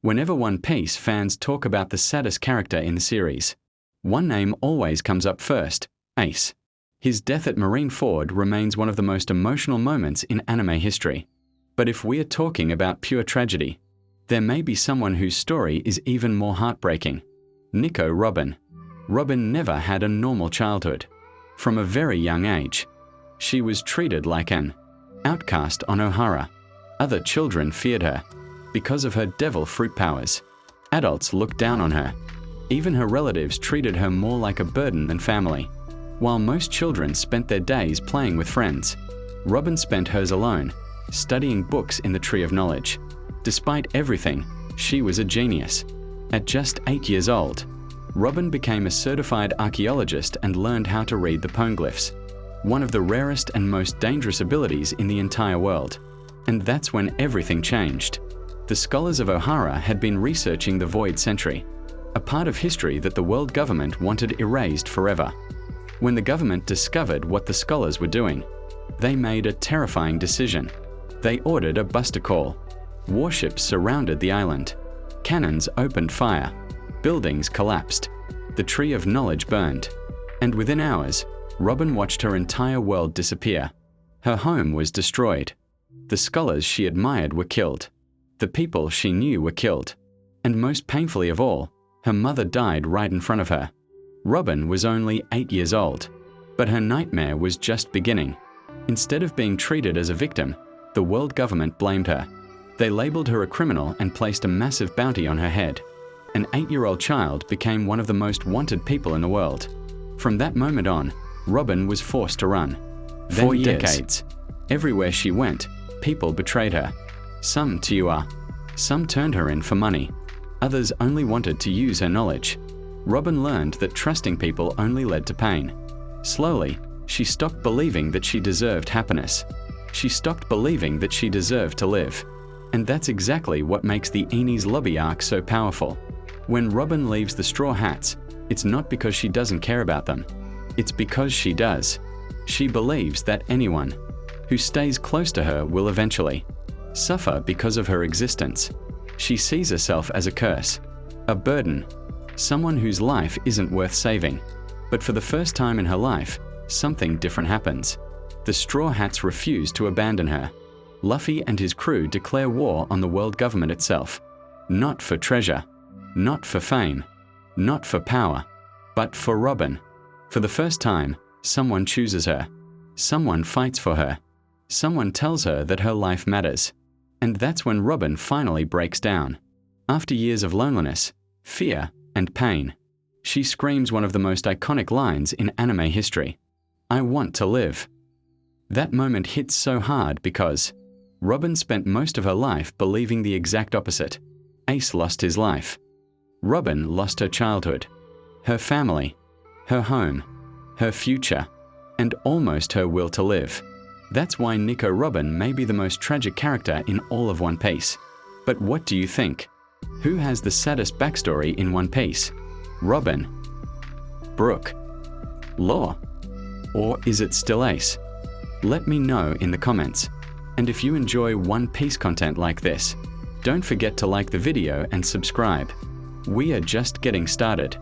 Whenever One Piece fans talk about the saddest character in the series, one name always comes up first: Ace. His death at Marineford remains one of the most emotional moments in anime history. But if we are talking about pure tragedy, there may be someone whose story is even more heartbreaking: Nico Robin. Robin never had a normal childhood. From a very young age, she was treated like an outcast on Ohara. Other children feared her because of her devil fruit powers. Adults looked down on her. Even her relatives treated her more like a burden than family. While most children spent their days playing with friends, Robin spent hers alone, studying books in the Tree of Knowledge. Despite everything, she was a genius. At just 8 years old, Robin became a certified archaeologist and learned how to read the poneglyphs, one of the rarest and most dangerous abilities in the entire world. And that's when everything changed. The scholars of Ohara had been researching the Void Century, a part of history that the world government wanted erased forever. When the government discovered what the scholars were doing, they made a terrifying decision. They ordered a buster call. Warships surrounded the island. Cannons opened fire. Buildings collapsed. The Tree of Knowledge burned. And within hours, Robin watched her entire world disappear. Her home was destroyed. The scholars she admired were killed. The people she knew were killed. And most painfully of all, her mother died right in front of her. Robin was only 8 years old, but her nightmare was just beginning. Instead of being treated as a victim, the world government blamed her. They labeled her a criminal and placed a massive bounty on her head. An 8-year-old child became one of the most wanted people in the world. From that moment on, Robin was forced to run. Then 4 years. decades. Everywhere she went, people betrayed her. Some Tiua. Some turned her in for money. Others only wanted to use her knowledge. Robin learned that trusting people only led to pain. Slowly, she stopped believing that she deserved happiness. She stopped believing that she deserved to live. And that's exactly what makes the Enies Lobby arc so powerful. When Robin leaves the Straw Hats, it's not because she doesn't care about them. It's because she does. She believes that anyone who stays close to her will eventually suffer because of her existence. She sees herself as a curse, a burden, someone whose life isn't worth saving. But for the first time in her life, something different happens. The Straw Hats refuse to abandon her. Luffy and his crew declare war on the world government itself. Not for treasure, not for fame, not for power, but for Robin. For the first time, someone chooses her. Someone fights for her. Someone tells her that her life matters. And that's when Robin finally breaks down. After years of loneliness, fear, and pain, she screams one of the most iconic lines in anime history: "I want to live." That moment hits so hard because Robin spent most of her life believing the exact opposite. Ace lost his life. Robin lost her childhood, her family, her home, her future, and almost her will to live. That's why Nico Robin may be the most tragic character in all of One Piece. But what do you think? Who has the saddest backstory in One Piece? Robin, Brook, Law, or is it still Ace? Let me know in the comments. And if you enjoy One Piece content like this, don't forget to like the video and subscribe. We are just getting started.